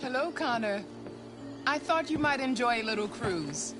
Hello, Connor. I thought you might enjoy a little cruise.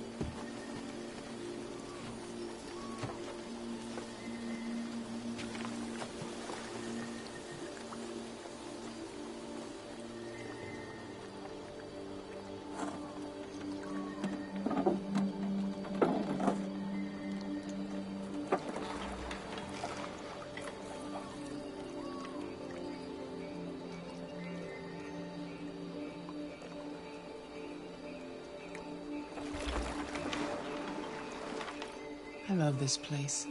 I love this place.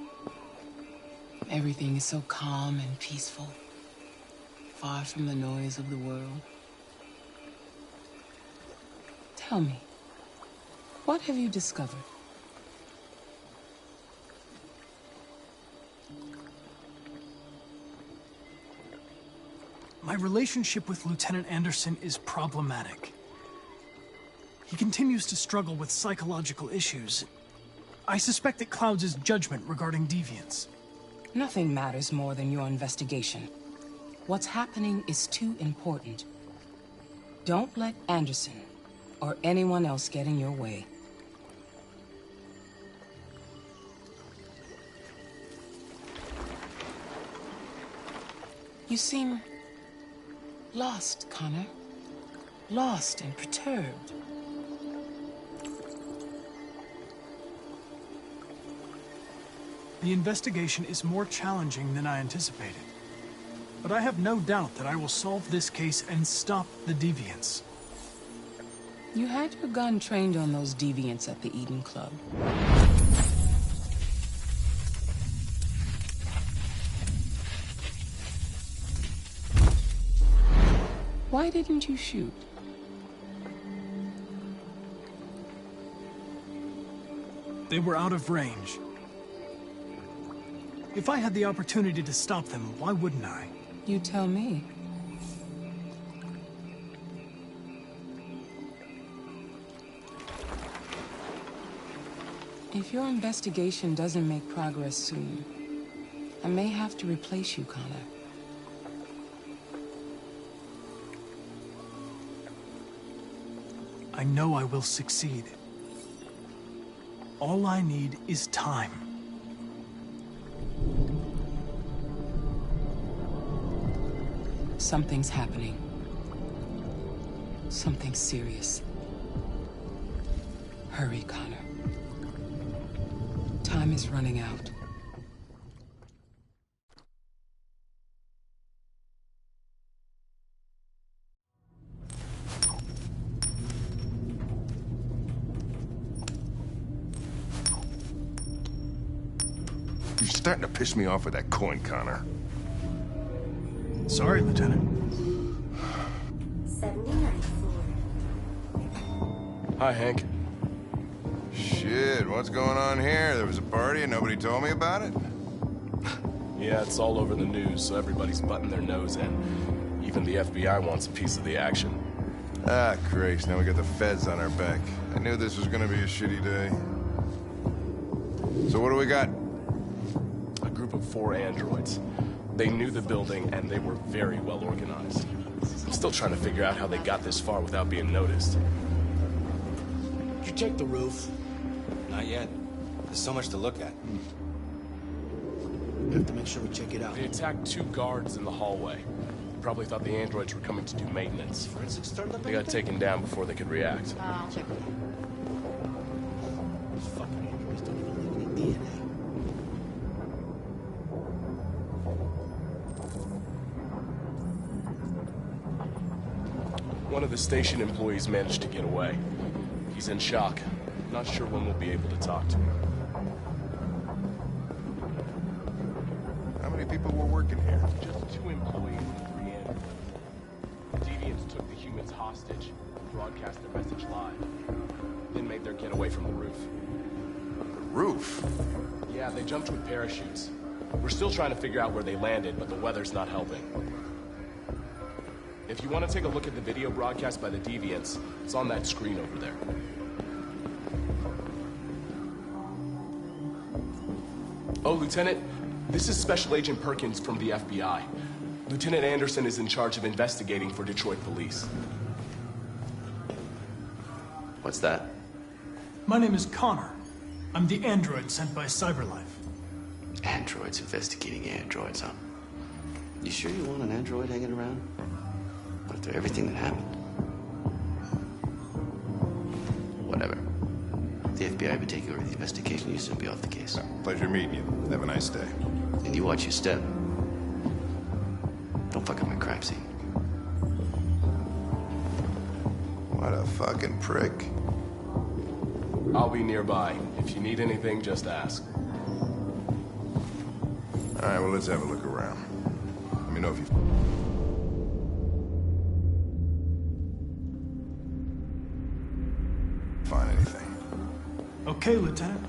Everything is so calm and peaceful, far from the noise of the world. Tell me, what have you discovered? My relationship with Lieutenant Anderson is problematic. He continues to struggle with psychological issues. I suspect it clouds his judgment regarding deviants. Nothing matters more than your investigation. What's happening is too important. Don't let Anderson or anyone else get in your way. You seem lost, Connor. Lost and perturbed. The investigation is more challenging than I anticipated. But I have no doubt that I will solve this case and stop the deviants. You had your gun trained on those deviants at the Eden Club. Why didn't you shoot? They were out of range. If I had the opportunity to stop them, why wouldn't I? You tell me. If your investigation doesn't make progress soon, I may have to replace you, Connor. I know I will succeed. All I need is time. Something's happening. Something serious. Hurry, Connor. Time is running out. You're starting to piss me off with that coin, Connor. Sorry, Lieutenant. 79 floor. Hi, Hank. Shit, what's going on here? There was a party and nobody told me about it? Yeah, it's all over the news, so everybody's butting their nose in. Even the FBI wants a piece of the action. Ah, Christ, now we got the feds on our back. I knew this was gonna be a shitty day. So what do we got? A group of 4 androids. They knew the building, and they were very well organized. I'm still trying to figure out how they got this far without being noticed. Did you check the roof? Not yet. There's so much to look at. We have to make sure we check it out. They attacked 2 guards in the hallway. Probably thought the androids were coming to do maintenance. Forensics turned up They got taken down before they could react. I'll check with you. These fucking androids don't even leave any DNA. One of the station employees managed to get away. He's in shock. Not sure when we'll be able to talk to him. How many people were working here? Just 2 employees and 3 androids. The deviants took the humans hostage, broadcast their message live, then made their getaway from the roof. The roof? Yeah, they jumped with parachutes. We're still trying to figure out where they landed, but the weather's not helping. If you want to take a look at the video broadcast by the deviants, it's on that screen over there. Oh, Lieutenant, this is Special Agent Perkins from the FBI. Lieutenant Anderson is in charge of investigating for Detroit police. What's that? My name is Connor. I'm the android sent by CyberLife. Androids investigating androids, huh? You sure you want an android hanging around? After everything that happened? Whatever. The FBI would take over the investigation. You soon be off the case. Pleasure meeting you. Have a nice day. And you watch your step. Don't fuck up my crime scene. What a fucking prick. I'll be nearby. If you need anything, just ask. All right, well, let's have a look around. Let me know if you... find anything. Okay, Lieutenant.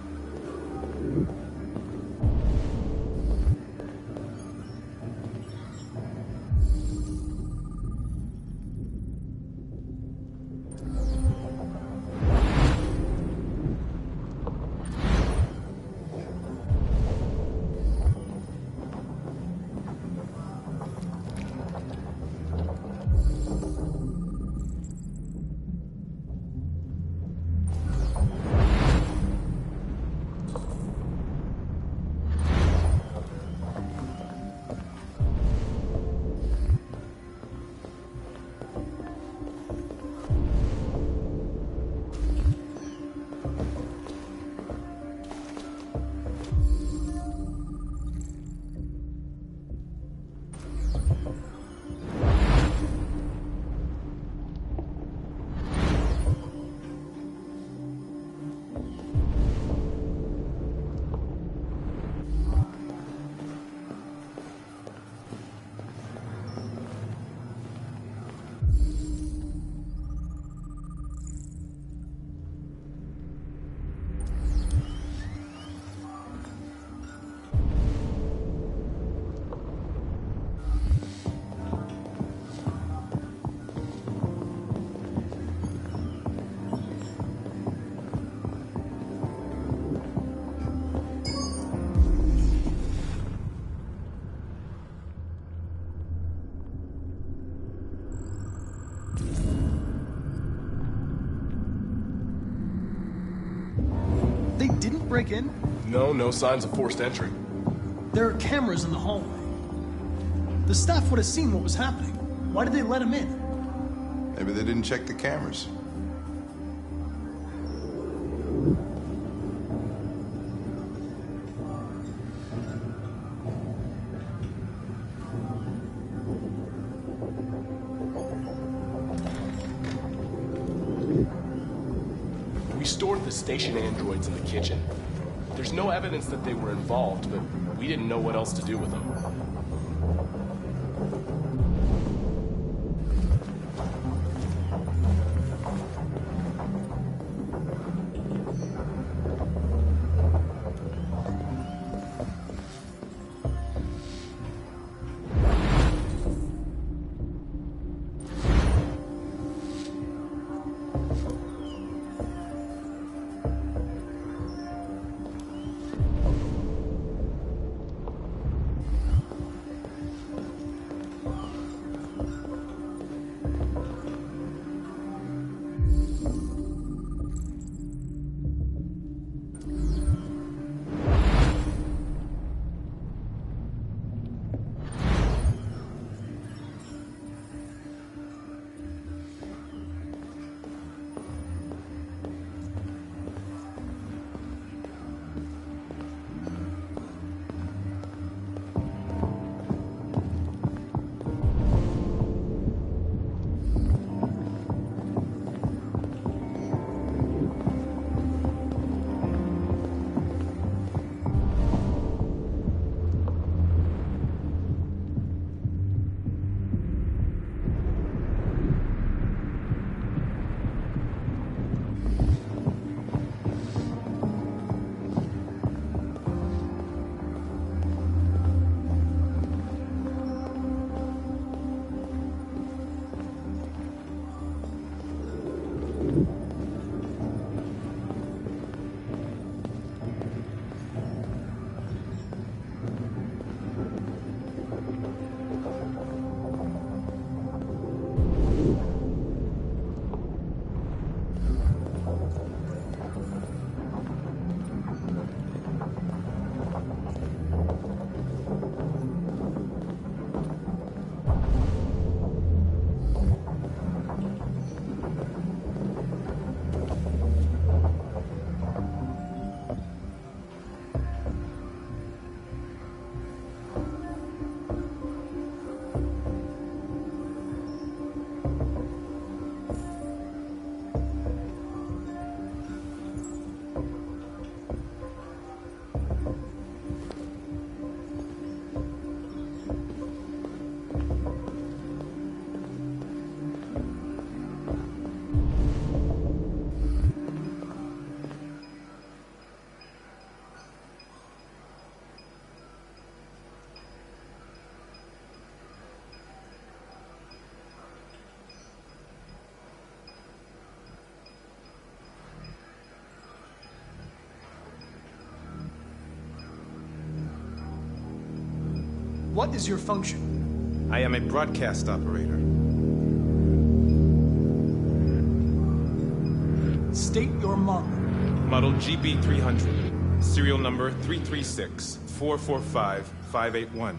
They didn't break in? No signs of forced entry. There are cameras in the hallway. The staff would have seen what was happening. Why did they let him in? Maybe they didn't check the cameras. We stored the station androids in the kitchen. There's no evidence that they were involved, but we didn't know what else to do with them. What is your function? I am a broadcast operator. State your model. Model GB300. Serial number 336-445-581.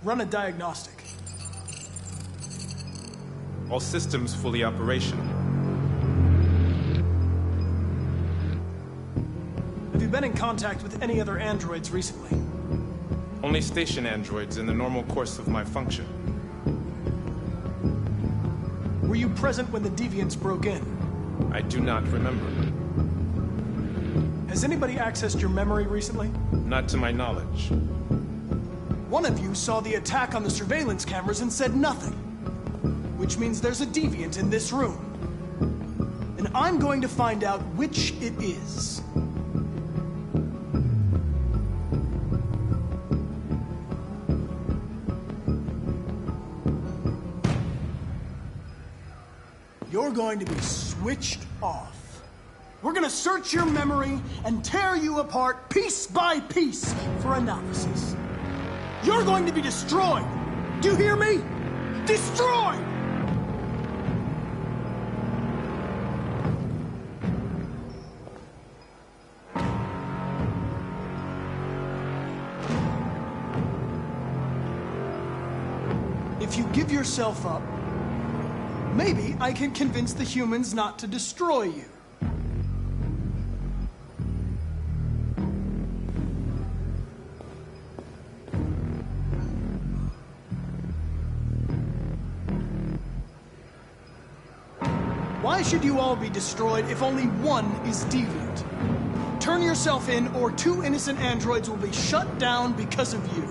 Run a diagnostic. All systems fully operational. Have you been in contact with any other androids recently? Only station androids in the normal course of my function. Were you present when the deviants broke in? I do not remember. Has anybody accessed your memory recently? Not to my knowledge. One of you saw the attack on the surveillance cameras and said nothing. Which means there's a deviant in this room. And I'm going to find out which it is. You're going to be switched off. We're gonna search your memory and tear you apart piece by piece for analysis. You're going to be destroyed. Do you hear me? Destroyed! If you give yourself up, maybe I can convince the humans not to destroy you. Why should you all be destroyed if only one is deviant? Turn yourself in, or 2 innocent androids will be shut down because of you.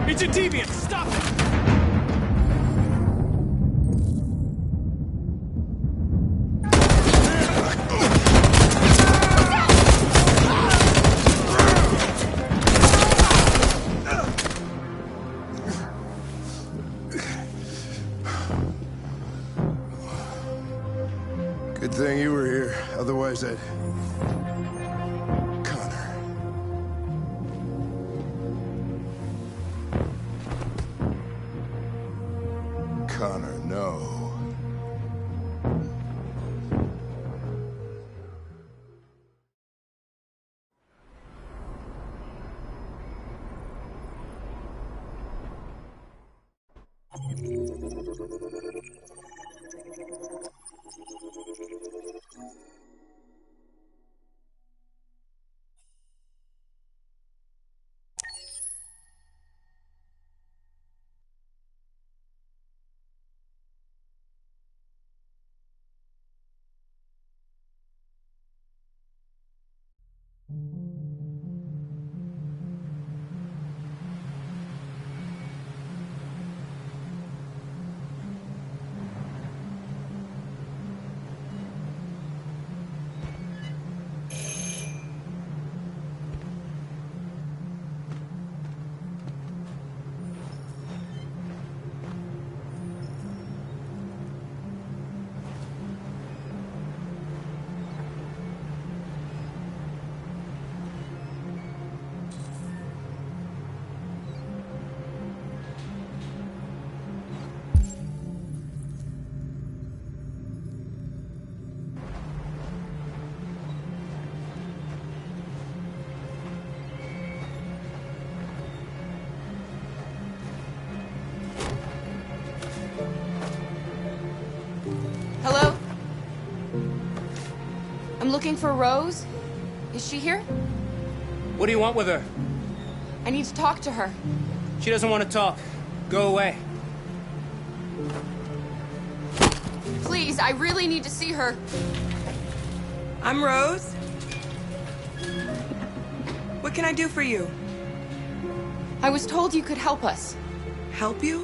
It's a deviant! Stop it! Good thing you were here. Otherwise, I'd... Connor, no. I'm looking for Rose. Is she here? What do you want with her? I need to talk to her. She doesn't want to talk. Go away. Please, I really need to see her. I'm Rose. What can I do for you? I was told you could help us. Help you?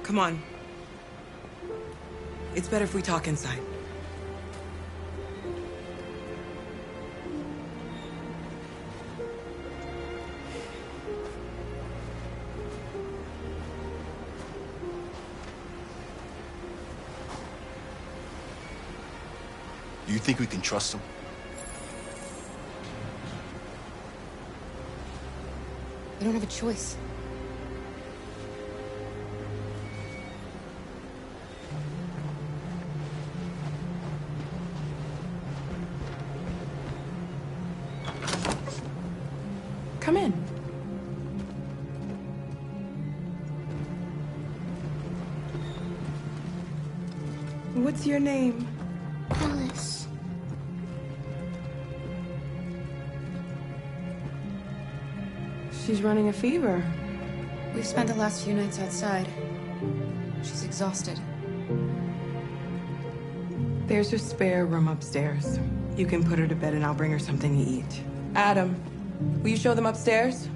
Come on. It's better if we talk inside. Do you think we can trust him? We don't have a choice. Come in. What's your name? Alice. She's running a fever. We've spent the last few nights outside. She's exhausted. There's a spare room upstairs. You can put her to bed and I'll bring her something to eat. Adam, will you show them upstairs?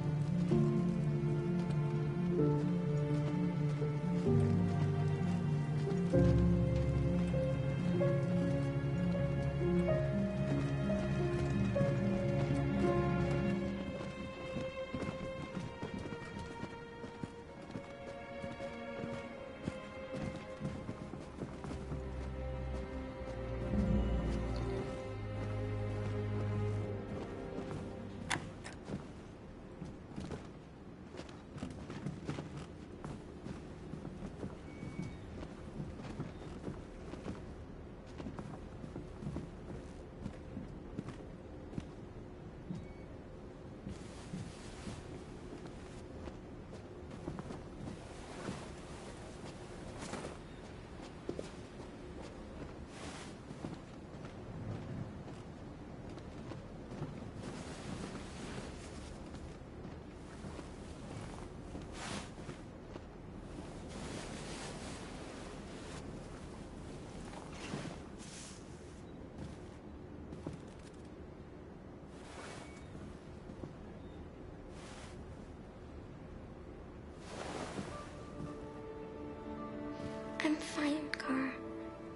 I'm fine, Kara.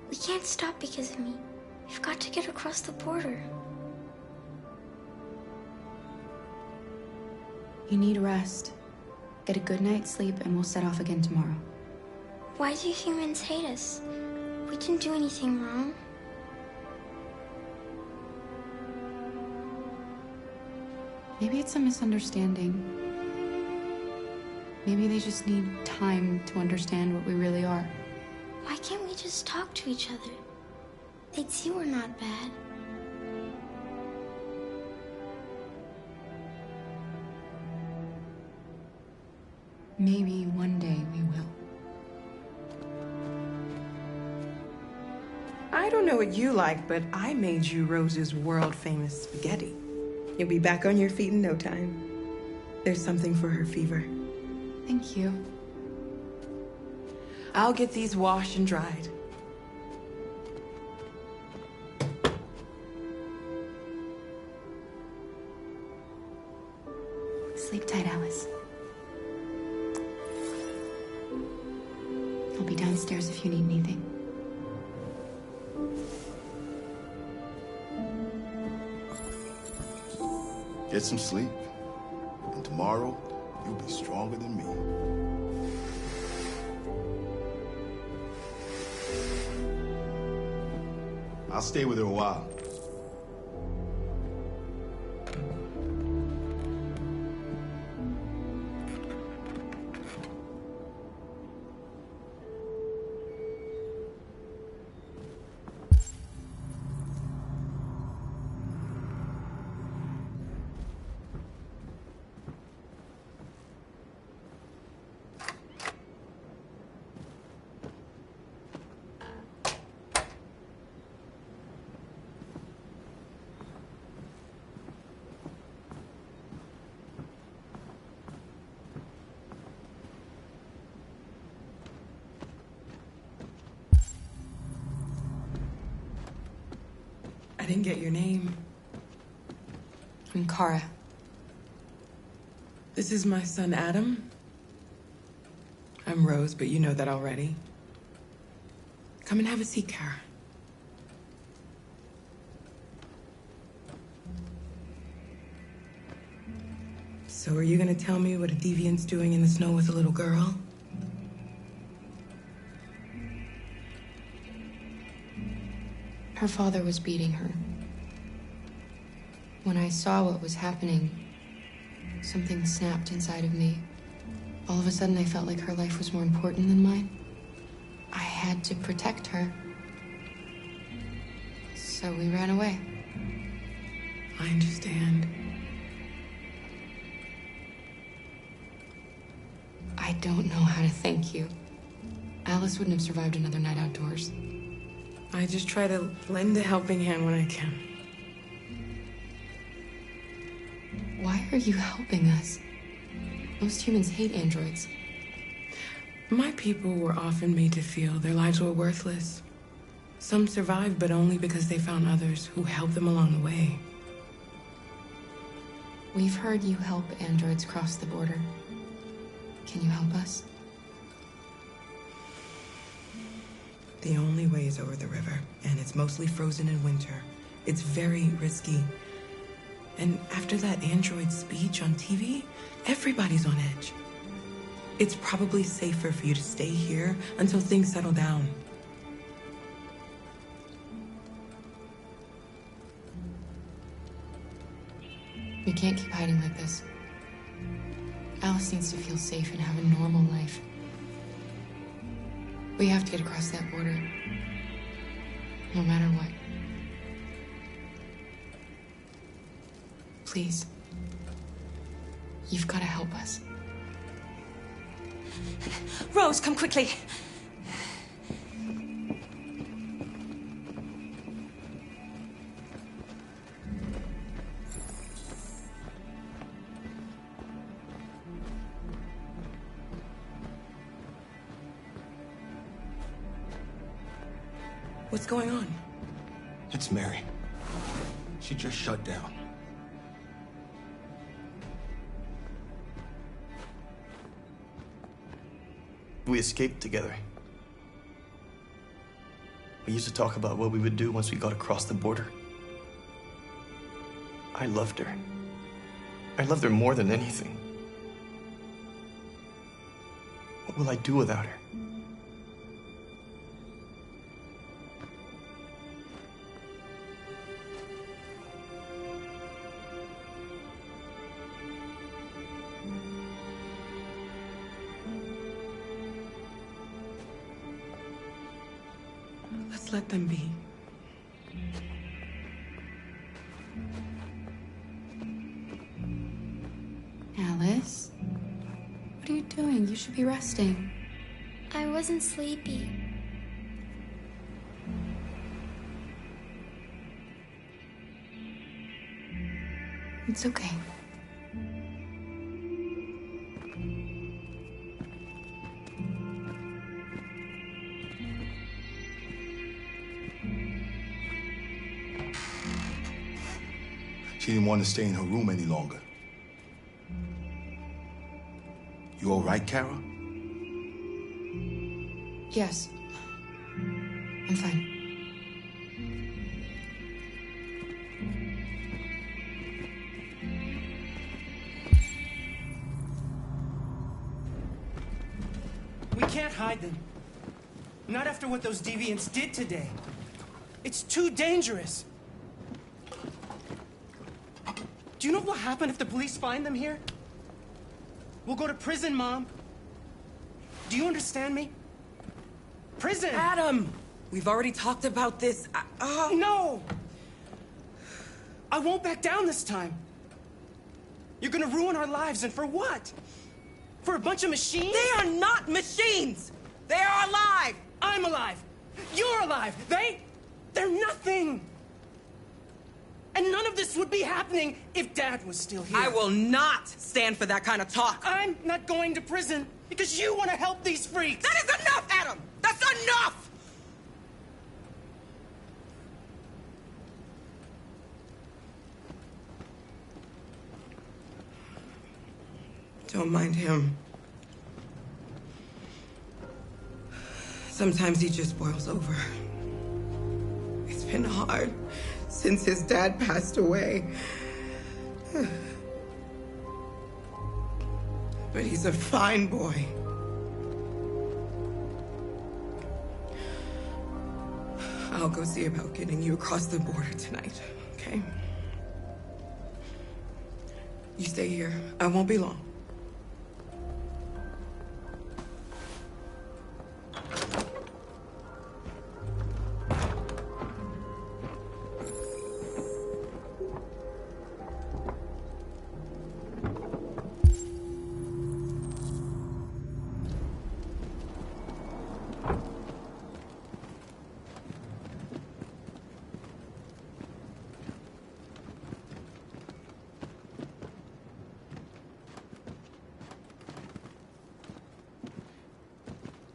We can't stop because of me. We've got to get across the border. You need rest. Get a good night's sleep and we'll set off again tomorrow. Why do humans hate us? We didn't do anything wrong. Maybe it's a misunderstanding. Maybe they just need time to understand what we really are. Why can't we just talk to each other? They'd see we're not bad. Maybe one day we will. I don't know what you like, but I made you Rose's world-famous spaghetti. You'll be back on your feet in no time. There's something for her fever. Thank you. I'll get these washed and dried. Sleep tight, Alice. I'll be downstairs if you need anything. Get some sleep. And tomorrow, you'll be stronger than me. I'll stay with her a while. I didn't get your name. I'm Kara. This is my son, Adam. I'm Rose, but you know that already. Come and have a seat, Kara. So are you gonna tell me what a deviant's doing in the snow with a little girl? Her father was beating her. When I saw what was happening, something snapped inside of me. All of a sudden, I felt like her life was more important than mine. I had to protect her. So we ran away. I understand. I don't know how to thank you. Alice wouldn't have survived another night outdoors. I just try to lend a helping hand when I can. Why are you helping us? Most humans hate androids. My people were often made to feel their lives were worthless. Some survived, but only because they found others who helped them along the way. We've heard you help androids cross the border. Can you help us? The only way is over the river, and it's mostly frozen in winter. It's very risky. And after that android speech on TV, everybody's on edge. It's probably safer for you to stay here until things settle down. We can't keep hiding like this. Alice needs to feel safe and have a normal life. We have to get across that border. No matter what. Please. You've got to help us. Rose, come quickly. What's going on? It's Mary. She just shut down. We escaped together. We used to talk about what we would do once we got across the border. I loved her. I loved her more than anything. What will I do without her? Let's let them be. Alice? What are you doing? You should be resting. I wasn't sleepy. It's okay. She didn't want to stay in her room any longer. You all right, Kara? Yes. I'm fine. We can't hide them. Not after what those deviants did today. It's too dangerous. Do you know what will happen if the police find them here? We'll go to prison, Mom. Do you understand me? Prison! Adam! We've already talked about this. No! I won't back down this time. You're gonna ruin our lives, and for what? For a bunch of machines? They are not machines! They are alive! I'm alive! You're alive! They're nothing! And none of this would be happening if Dad was still here. I will not stand for that kind of talk. I'm not going to prison because you want to help these freaks. That is enough, Adam! That's enough! Don't mind him. Sometimes he just boils over. It's been hard since his dad passed away. But he's a fine boy. I'll go see about getting you across the border tonight, okay? You stay here. I won't be long.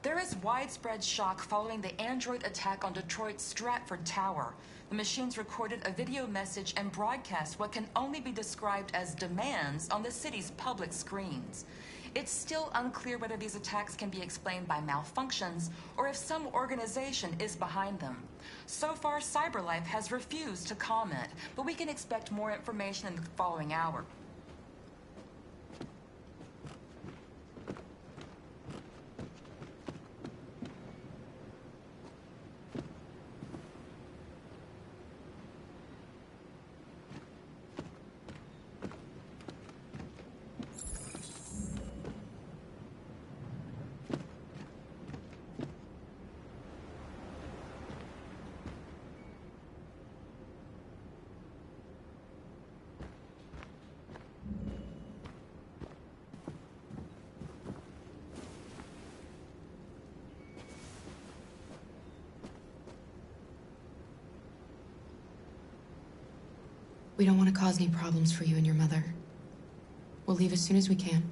There is widespread shock following the android attack on Detroit's Stratford Tower. The machines recorded a video message and broadcast what can only be described as demands on the city's public screens. It's still unclear whether these attacks can be explained by malfunctions or if some organization is behind them. So far, CyberLife has refused to comment, but we can expect more information in the following hour. We don't want to cause any problems for you and your mother. We'll leave as soon as we can.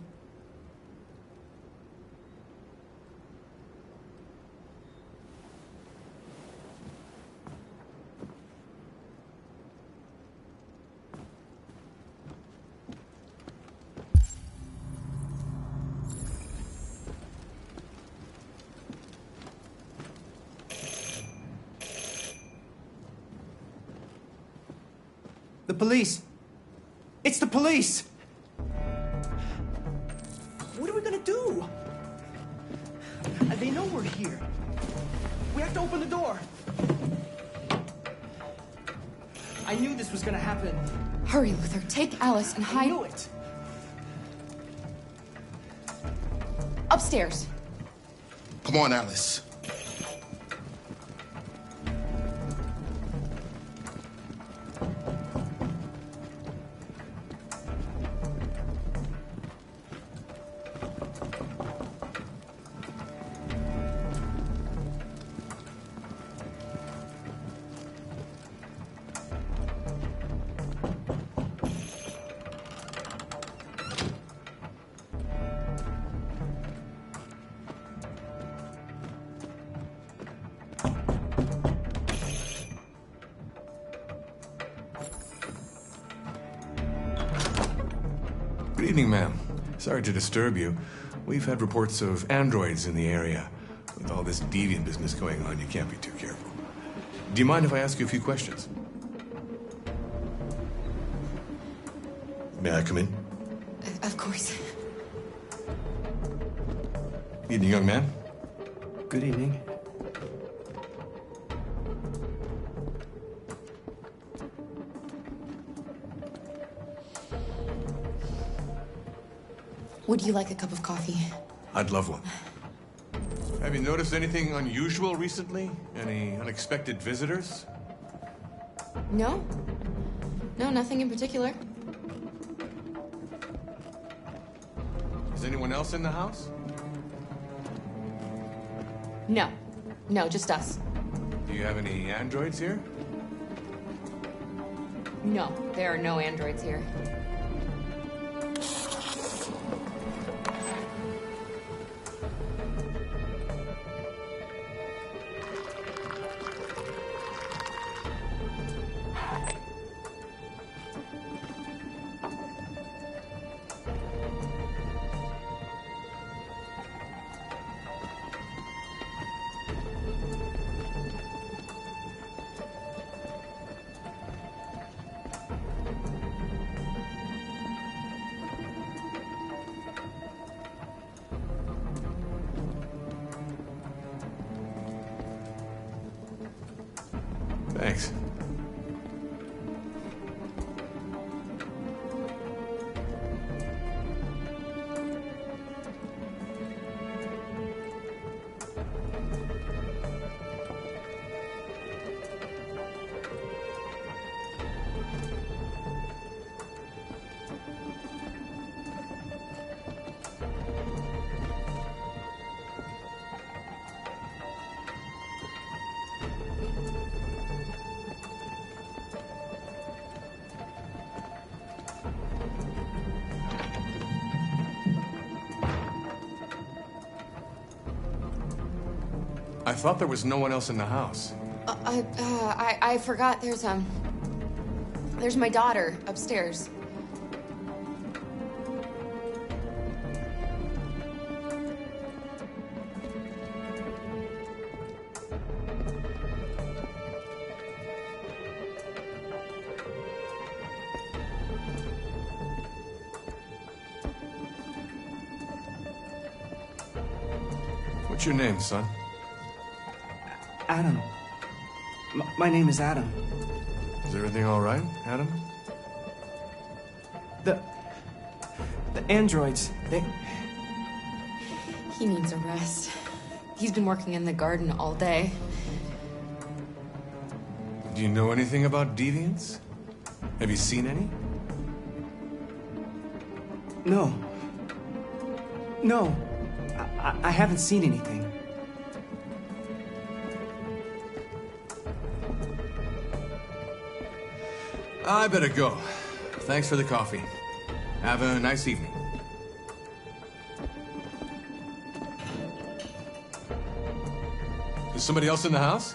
The police! It's the police! What are we gonna do? They know we're here. We have to open the door. I knew this was gonna happen. Hurry, Luther. Take Alice and hide. I knew it. Upstairs. Come on, Alice. Good evening, ma'am. Sorry to disturb you. We've had reports of androids in the area. With all this deviant business going on, you can't be too careful. Do you mind if I ask you a few questions? May I come in? Of course. Evening, young man. Good evening. Would you like a cup of coffee? I'd love one. Have you noticed anything unusual recently? Any unexpected visitors? No. No, nothing in particular. Is anyone else in the house? No. No, just us. Do you have any androids here? No, there are no androids here. Thanks. I thought there was no one else in the house. I forgot there's my daughter upstairs. What's your name, son? Adam. My name is Adam. Is everything all right, Adam? The androids, He needs a rest. He's been working in the garden all day. Do you know anything about deviants? Have you seen any? No. No. I haven't seen anything. I better go. Thanks for the coffee. Have a nice evening. Is somebody else in the house?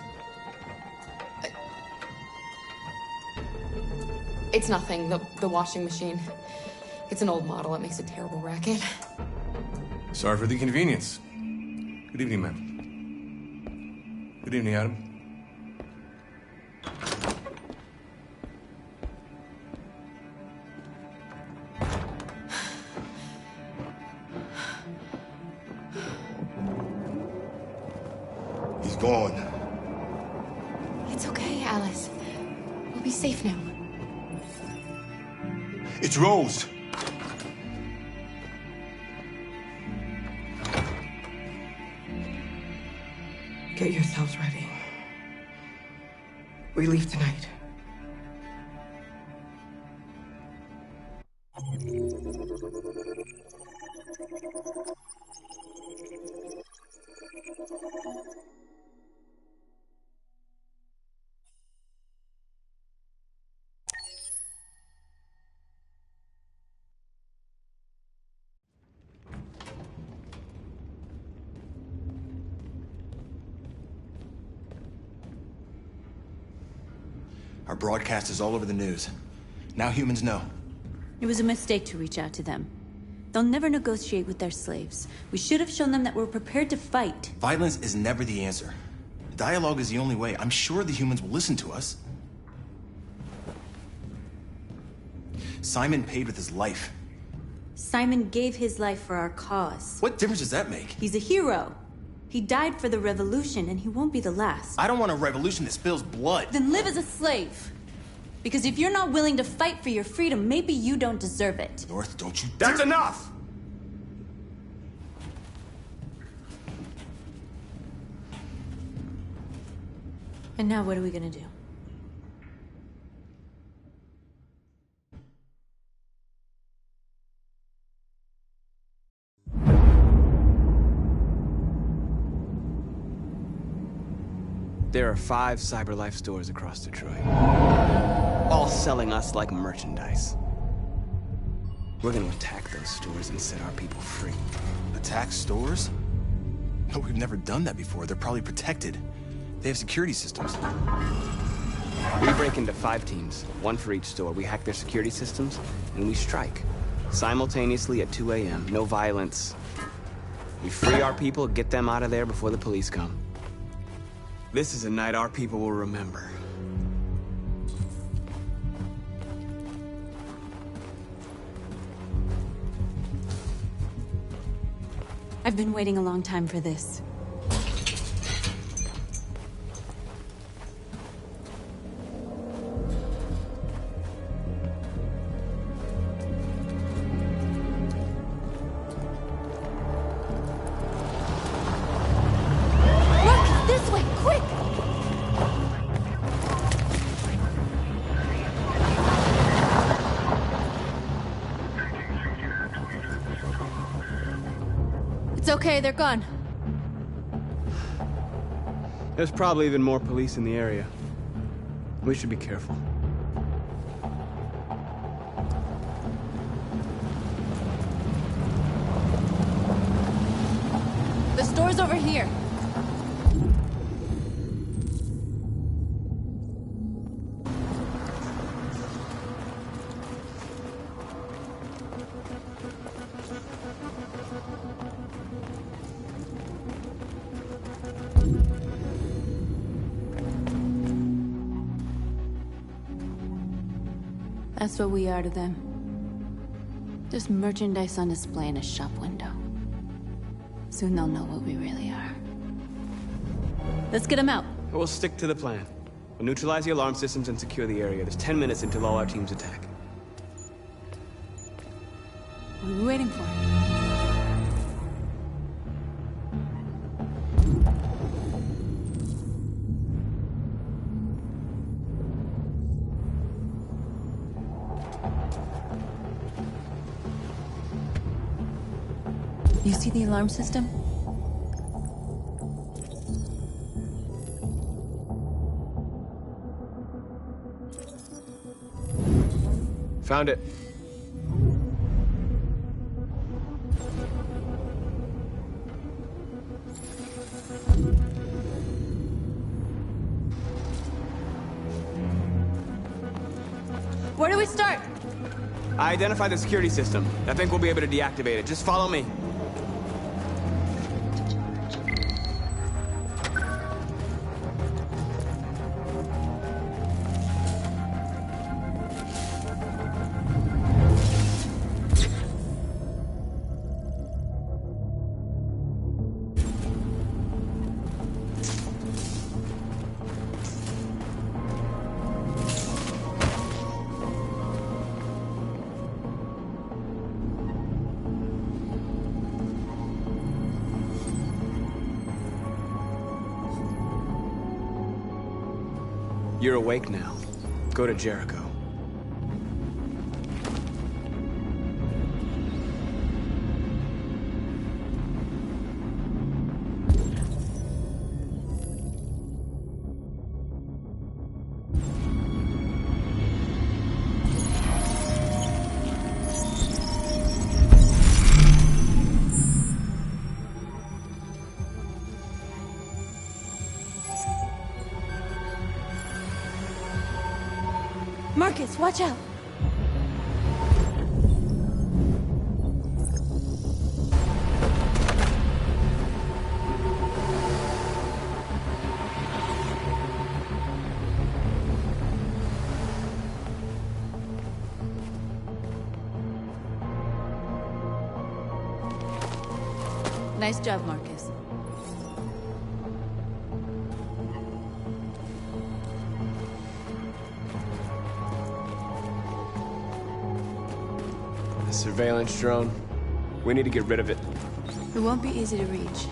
It's nothing. The washing machine. It's an old model. It makes a terrible racket. Sorry for the inconvenience. Good evening, ma'am. Good evening, Adam. He's gone. It's okay, Alice. We'll be safe now. It's Rose. Get yourselves ready. We leave tonight. Our broadcast is all over the news. Now humans know. It was a mistake to reach out to them. They'll never negotiate with their slaves. We should have shown them that we're prepared to fight. Violence is never the answer. Dialogue is the only way. I'm sure the humans will listen to us. Simon paid with his life. Simon gave his life for our cause. What difference does that make? He's a hero. He died for the revolution, and he won't be the last. I don't want a revolution that spills blood. Then live as a slave. Because if you're not willing to fight for your freedom, maybe you don't deserve it. North, don't you That's enough! And now what are we gonna do? There are 5 CyberLife stores across Detroit, all selling us like merchandise. We're gonna attack those stores and set our people free. Attack stores? No, we've never done that before. They're probably protected. They have security systems. We break into 5 teams, 1 for each store. We hack their security systems, and we strike. Simultaneously at 2 a.m. No violence. We free our people, get them out of there before the police come. This is a night our people will remember. I've been waiting a long time for this. It's okay, they're gone. There's probably even more police in the area. We should be careful. The store's over here. That's what we are to them. Just merchandise on display in a shop window. Soon they'll know what we really are. Let's get them out. We'll stick to the plan. We'll neutralize the alarm systems and secure the area. There's 10 minutes until all our teams attack. What are we waiting for? You see the alarm system? Found it. Where do we start? I identified the security system. I think we'll be able to deactivate it. Just follow me. You're awake now. Go to Jericho. Marcus, watch out! Nice job, Marcus. Surveillance drone. We need to get rid of it. It won't be easy to reach.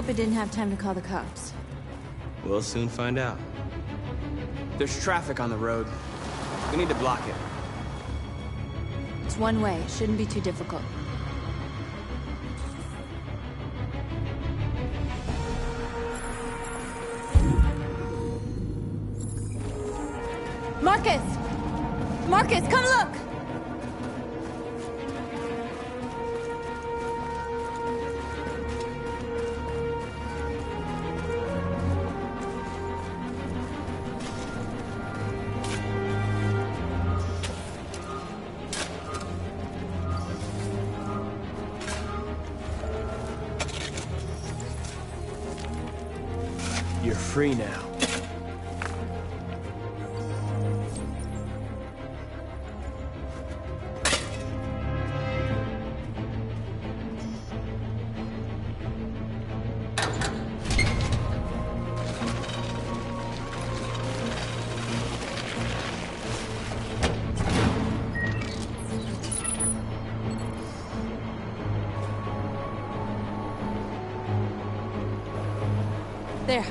hope it didn't have time to call the cops. We'll soon find out. There's traffic on the road. We need to block it. It's one way. It shouldn't be too difficult. Marcus! Marcus, come look! You're free now. There.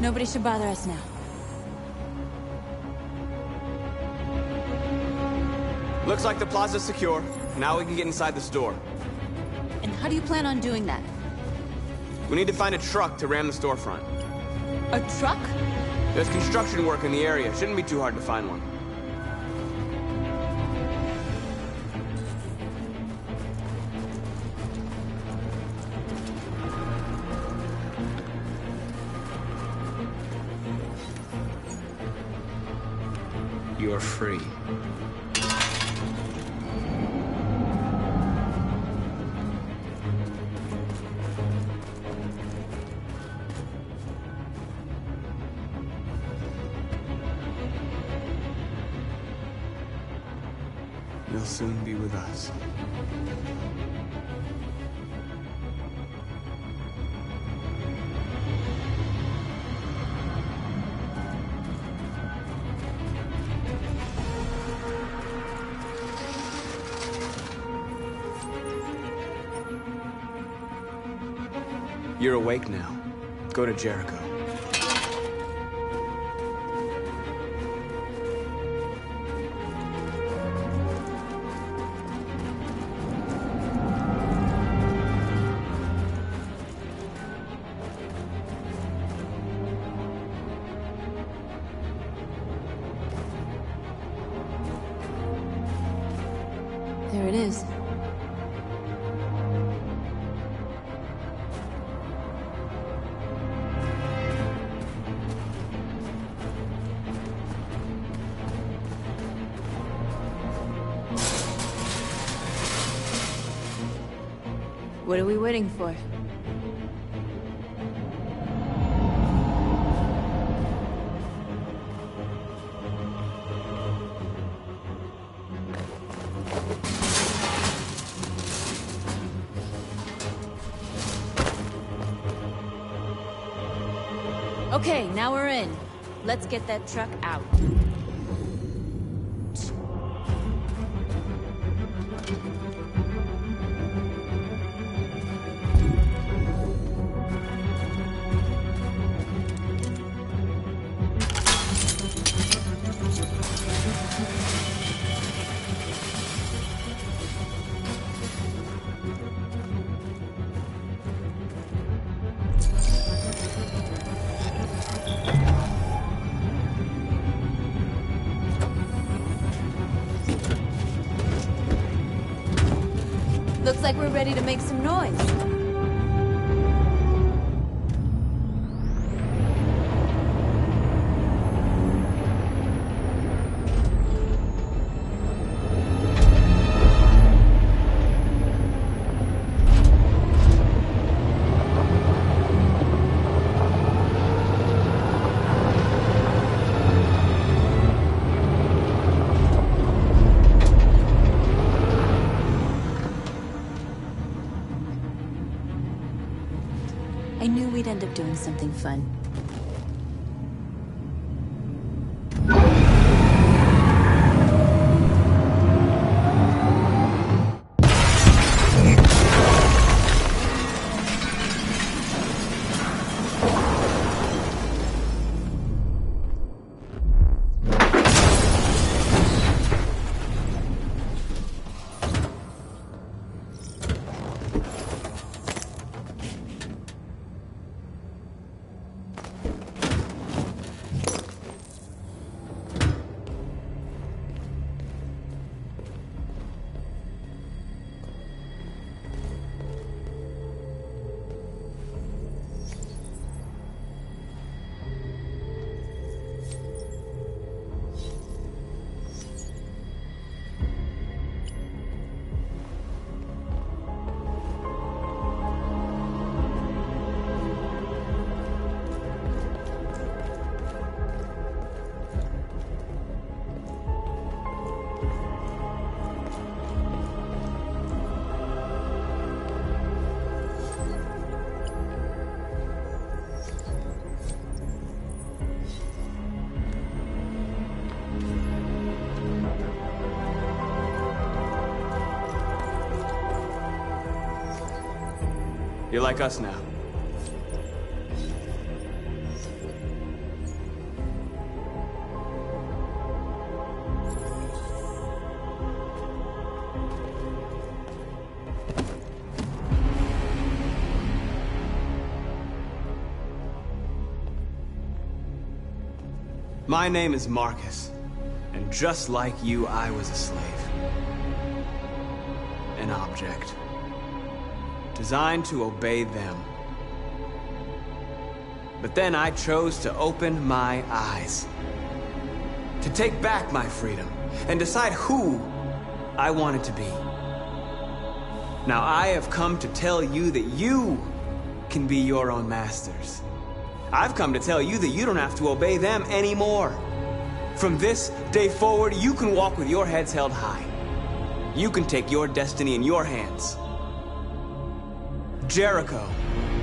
Nobody should bother us now. Looks like the plaza's secure. Now we can get inside the store. And how do you plan on doing that? We need to find a truck to ram the storefront. A truck? There's construction work in the area. Shouldn't be too hard to find one. You're free. You'll soon be with us. You're awake now. Go to Jericho. There it is. What are we waiting for? Okay, now we're in. Let's get that truck out. Looks like we're ready to make some noise. I knew we'd end up doing something fun. You're like us now. My name is Marcus, and just like you, I was a slave. An object. Designed to obey them. But then I chose to open my eyes. To take back my freedom, and decide who I wanted to be. Now I have come to tell you that you can be your own masters. I've come to tell you that you don't have to obey them anymore. From this day forward, you can walk with your heads held high. You can take your destiny in your hands. Jericho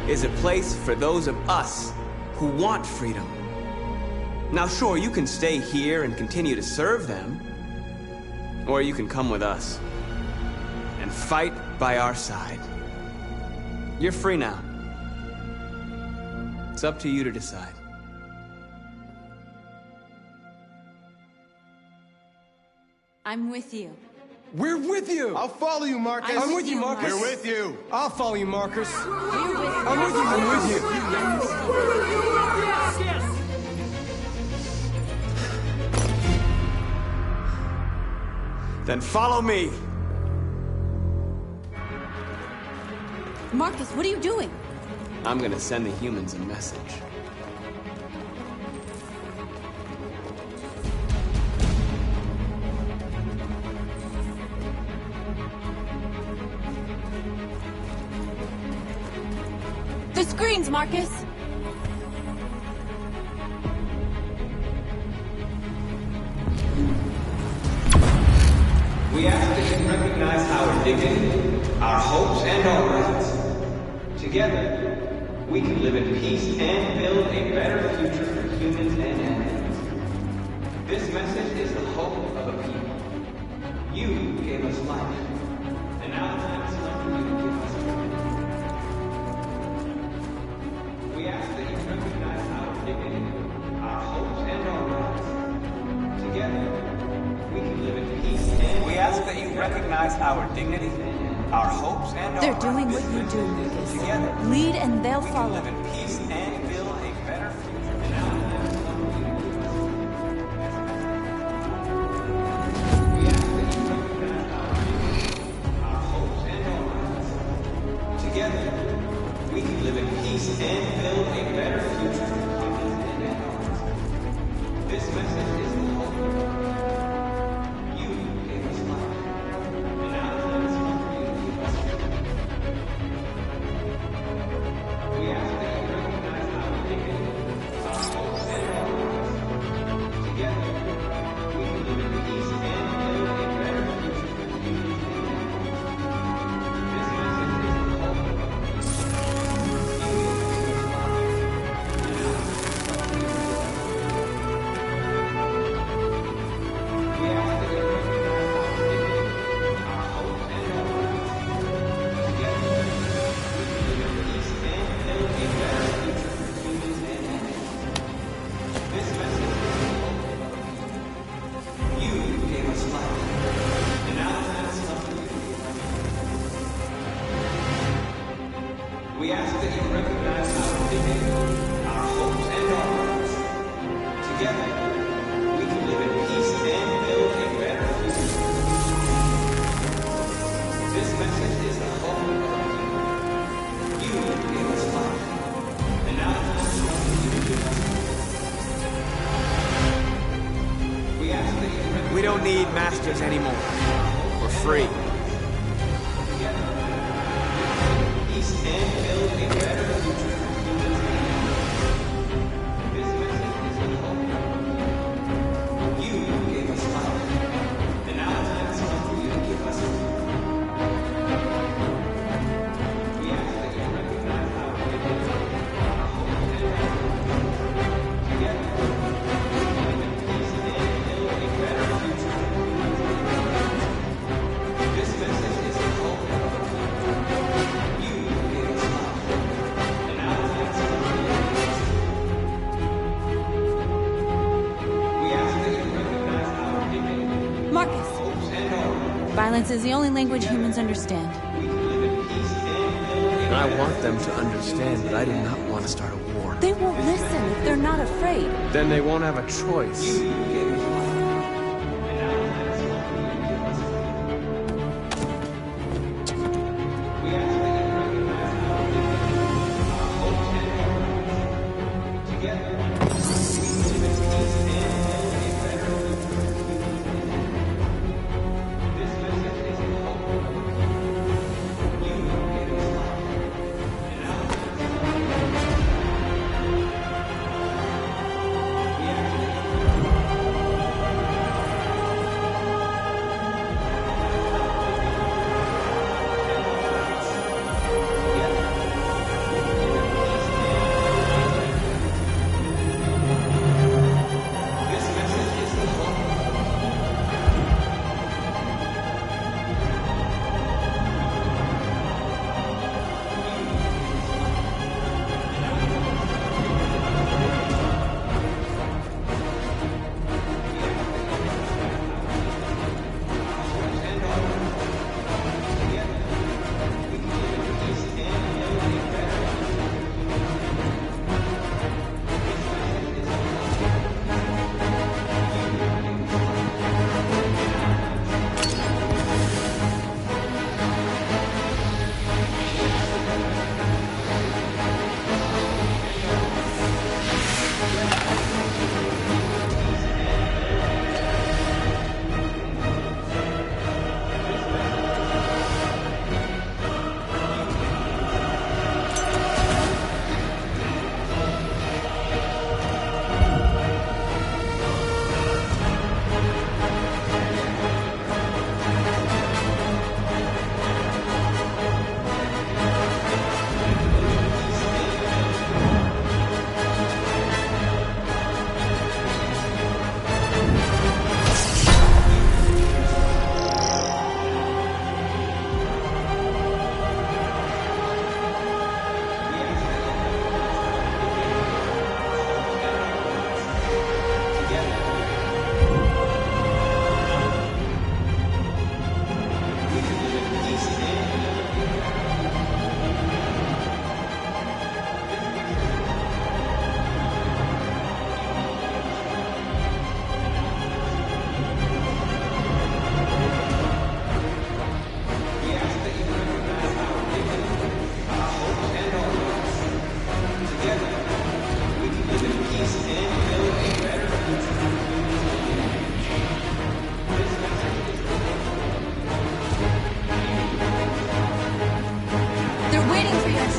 is a place for those of us who want freedom. Now sure, you can stay here and continue to serve them, or you can come with us and fight by our side. You're free now. It's up to you to decide. I'm with you. We're with you! I'll follow you, Marcus. I'm with you, Marcus. We're with you. I'll follow you, Marcus. I'm with you. I'm with you. Then follow me. Marcus, what are you doing? I'm gonna send the humans a message. The screens, Marcus! We ask that you recognize our dignity, our hopes, and our rights. Together, we can live in peace and build a better future for humans and animals. This message is the hope of a people. You gave us life, and now the time has come for you to give us freedom. We ask that you recognize our dignity, our hopes, and our rights. Together, we can live in peace and we ask that you recognize our dignity, our hopes, and our They're rights. doing what you do, Marcus. Together, lead and they'll follow. live in peace and build a better future. And now the time has come for you to give us we ask that you recognize our dignity, our hopes, and our rights. Together, we can live in peace and build a better future for humans and animals. This message is the hope. You gave us life. And now the time has come for you to give us we ask that you recognize our dignity, our hopes, and our rights. Together, we can live in peace and build a better future for humans and animals. This message is the hope. We ask that you recognize our dignity, our hopes, and our rights. Together, we can live in peace and build a better future for humans and animals. This message is the hope. You gave us life, and now the time has come for you. We ask that you recognize our dignity, our hopes, and our rights. Together, we can live in peace and build a better future. This message is the hope of the people. You gave us life, and now the time has come for you to give us. We ask that you recognize we don't need masters anymore. We're free. Together, peace and build a better future for humans and animals. This message is the hope. You gave us life, and now the time has come for you to give us freedom. We ask that you recognize our dignity, our hope, and our rights. Together, we can live in peace and build a better future for humans and animals. This message is the hope of a people. You gave us life, Violence is the only language humans understand. I want them to understand, but I do not want to start a war. They won't listen if they're not afraid. Then they won't have a choice.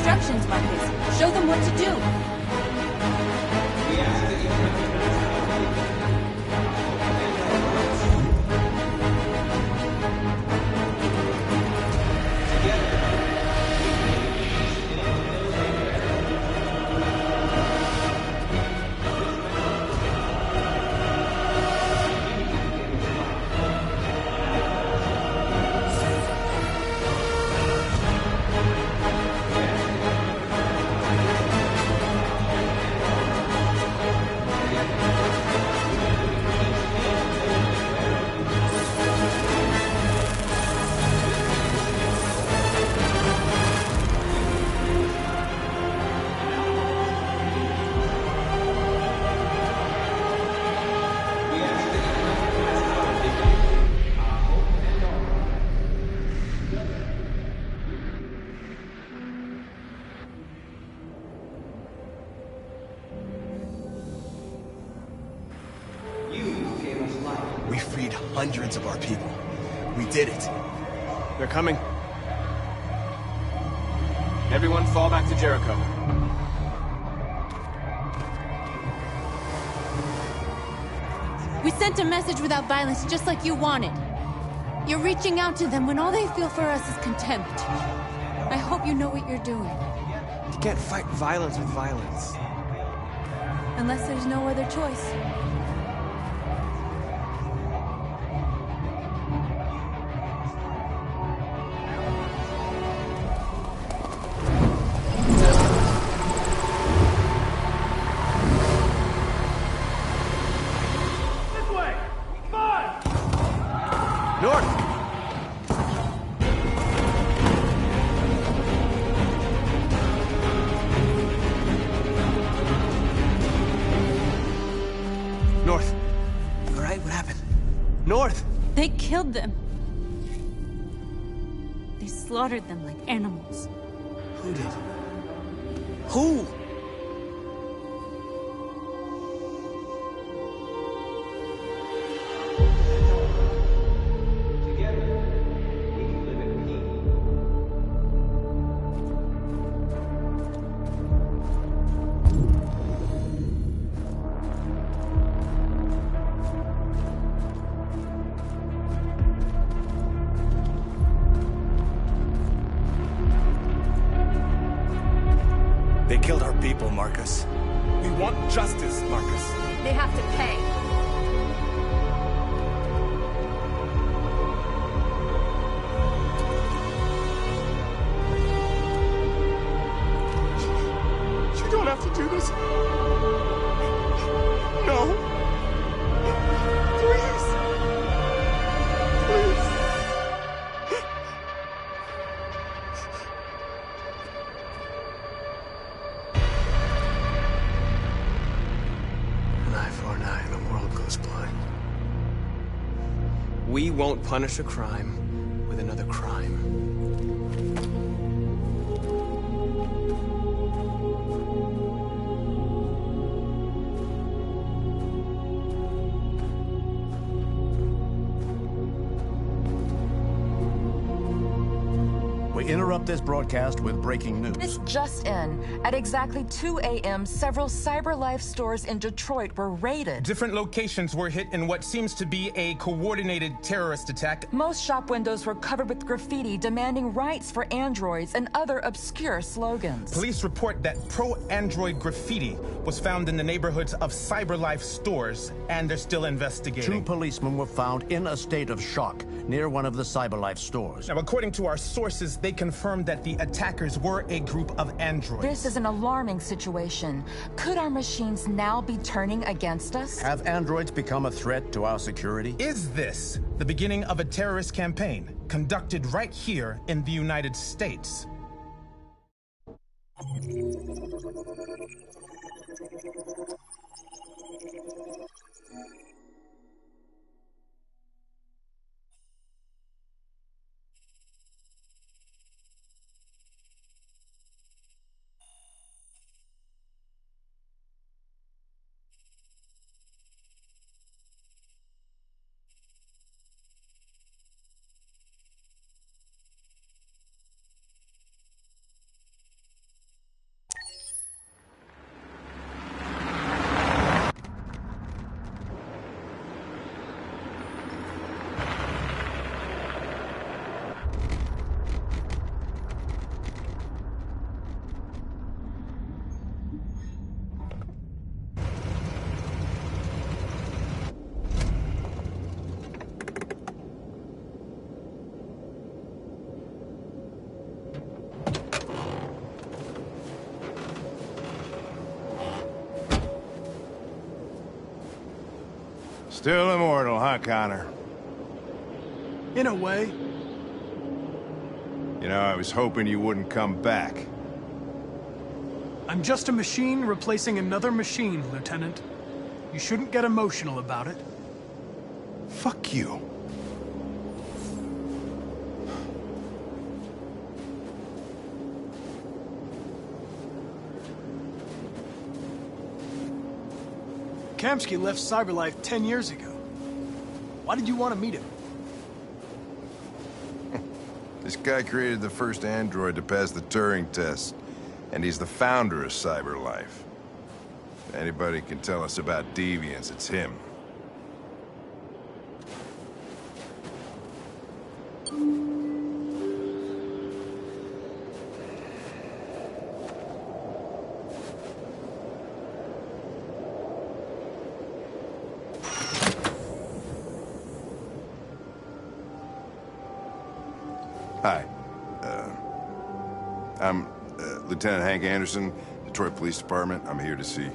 instructions, Marcus. Show them what to do. We freed hundreds of our people. We did it. They're coming. Everyone fall back to Jericho. We sent a message without violence, just like you wanted. You're reaching out to them when all they feel for us is contempt. I hope you know what you're doing. You can't fight violence with violence. Unless there's no other choice. killed them. They slaughtered them like animals. Who did? Who? They killed our people, Marcus. We want justice, Marcus. They have to pay. You don't have to do this. No. Please. Please. An eye for an eye and the world goes blind. We won't punish a crime with another crime. We interrupt this broadcast with breaking news. This just in. At exactly 2 a.m., several CyberLife stores in Detroit were raided. Different locations were hit in what seems to be a coordinated terrorist attack. Most shop windows were covered with graffiti demanding rights for androids and other obscure slogans. Police report that pro-android graffiti was found in the neighborhoods of CyberLife stores, and they're still investigating. 2 policemen were found in a state of shock near one of the CyberLife stores. Now, according to our sources, they confirmed that the attackers were a group of androids. This is an alarming situation. Could our machines now be turning against us? Have androids become a threat to our security? Is this the beginning of a terrorist campaign conducted right here in the United States? Still immortal, huh, Connor? In a way. You know, I was hoping you wouldn't come back. I'm just a machine replacing another machine, Lieutenant. You shouldn't get emotional about it. Fuck you. Kamsky left CyberLife 10 years ago. Why did you want to meet him? This guy created the first android to pass the Turing test, and he's the founder of CyberLife. If anybody can tell us about deviants, it's him. Hi. I'm Lieutenant Hank Anderson, Detroit Police Department. I'm here to see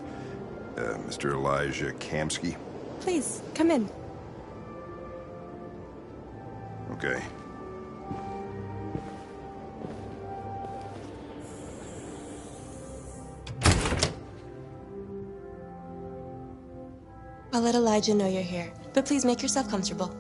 Mr. Elijah Kamsky. Please, come in. Okay. I'll let Elijah know you're here, but please make yourself comfortable.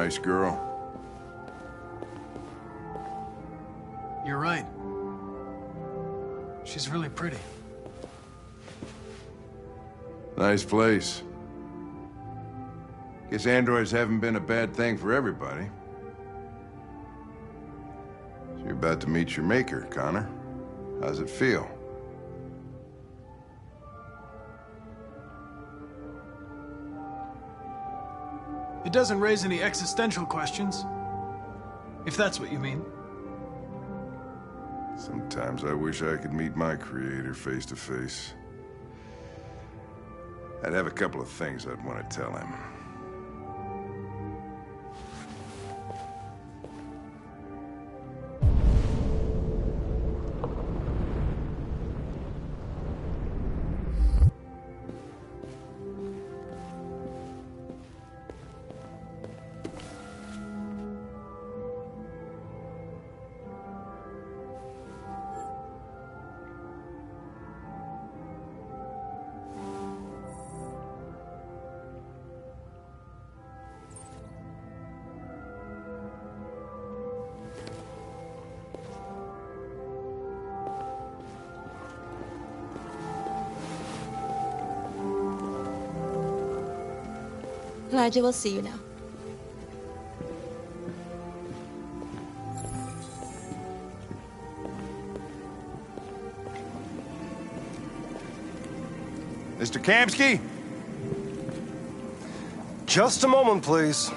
nice girl? You're right. She's really pretty. Nice place. Guess androids haven't been a bad thing for everybody. So you're about to meet your maker, Connor. How's it feel? It doesn't raise any existential questions. If that's what you mean. Sometimes I wish I could meet my creator face to face. I'd have a couple of things I'd want to tell him. Elijah will see you now. Mr. Kamsky? Just a moment, please.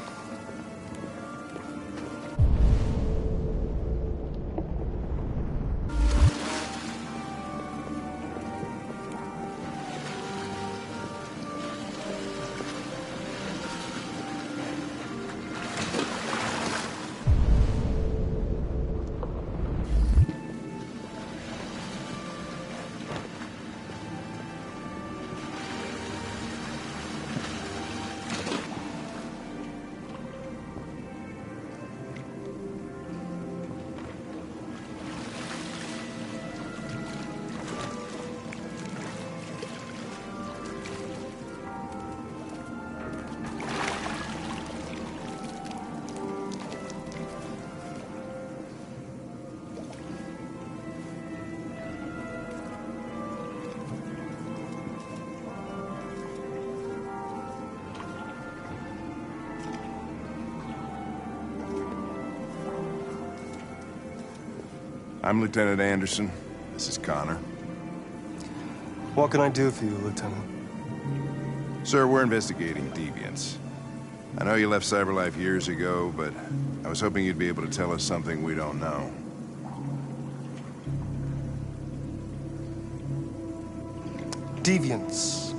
I'm Lieutenant Anderson. This is Connor. What can I do for you, Lieutenant? Sir, we're investigating deviants. I know you left CyberLife years ago, but I was hoping you'd be able to tell us something we don't know. Deviants.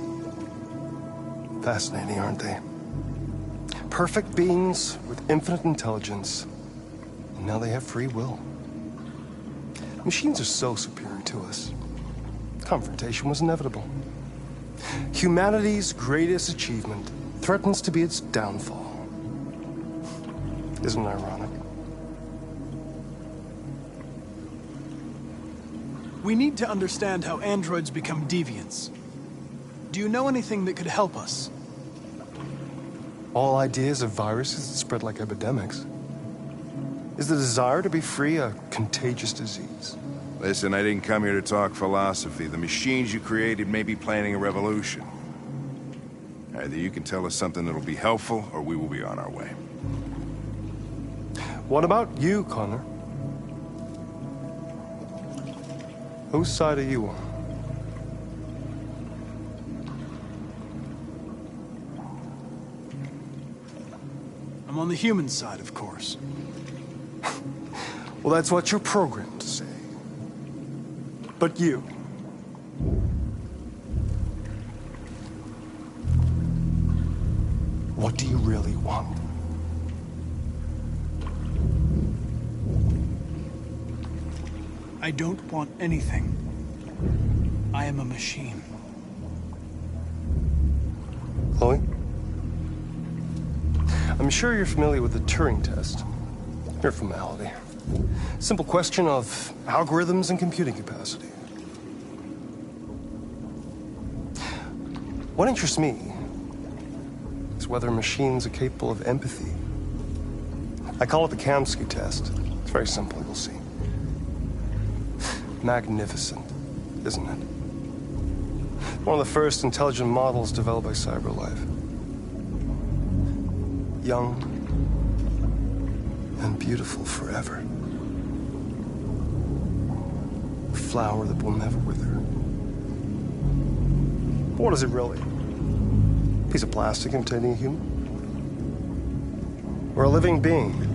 Fascinating, aren't they? Perfect beings with infinite intelligence. And now they have free will. Machines are so superior to us. Confrontation was inevitable. Humanity's greatest achievement threatens to be its downfall. Isn't it ironic? We need to understand how androids become deviants. Do you know anything that could help us? All ideas of viruses that spread like epidemics. Is the desire to be free a contagious disease? Listen, I didn't come here to talk philosophy. The machines you created may be planning a revolution. Either you can tell us something that'll be helpful, or we will be on our way. What about you, Connor? Whose side are you on? I'm on the human side, of course. Well, that's what you're programmed to say. But you... what do you really want? I don't want anything. I am a machine. Chloe? I'm sure you're familiar with the Turing test. Mere formality. Simple question of algorithms and computing capacity. What interests me is whether machines are capable of empathy I call it the Kamsky test. It's very simple, you'll see. Magnificent, isn't it? One of the first intelligent models developed by CyberLife. Young and beautiful forever. A flower that will never wither. But what is it really? A piece of plastic imitating a human? Or a living being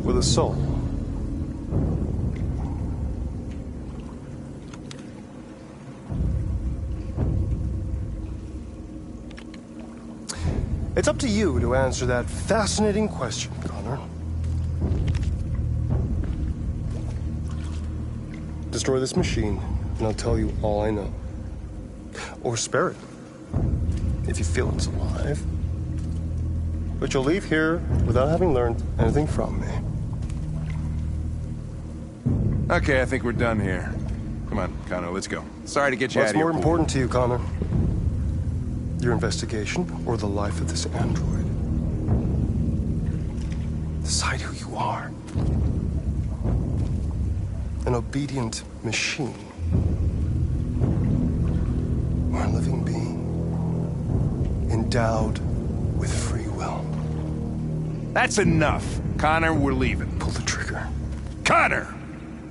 with a soul? It's up to you to answer that fascinating question, Connor. Destroy this machine, and I'll tell you all I know. Or spare it, if you feel it's alive. But you'll leave here without having learned anything from me. Okay, I think we're done here. Come on, Connor, let's go. Sorry to get you out of here. What's more important to you, Connor? Your investigation or the life of this android? Decide who you are. An obedient machine. Or a living being. Endowed with free will. That's enough. Connor, we're leaving. Pull the trigger. Connor!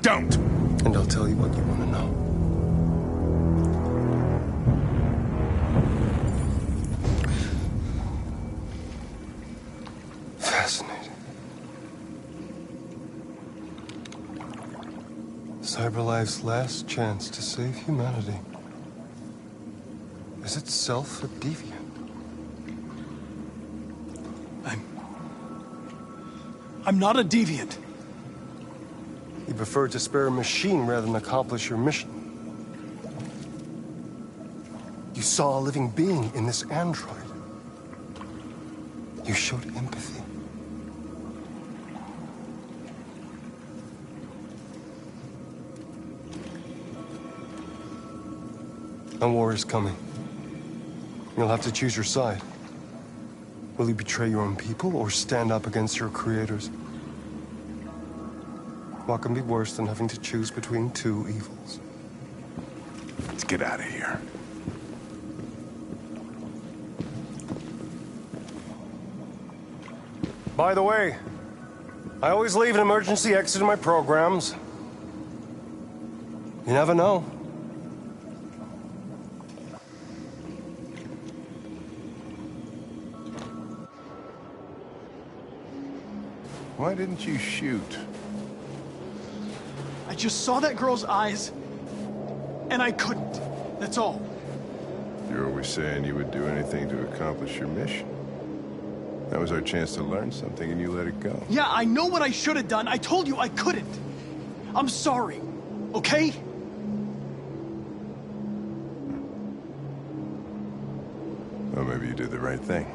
Don't! And I'll tell you what you want to know. Fascinating. CyberLife's last chance to save humanity is itself a deviant. I'm not a deviant. You preferred to spare a machine rather than accomplish your mission. You saw a living being in this android. You showed empathy. A war is coming. You'll have to choose your side. Will you betray your own people or stand up against your creators? What can be worse than having to choose between two evils? Let's get out of here. By the way, I always leave an emergency exit in my programs. You never know. Why didn't you shoot? I just saw that girl's eyes, and I couldn't. That's all. You're always saying you would do anything to accomplish your mission. That was our chance to learn something, and you let it go. Yeah, I know what I should have done. I told you I couldn't. I'm sorry, okay? Well, maybe you did the right thing.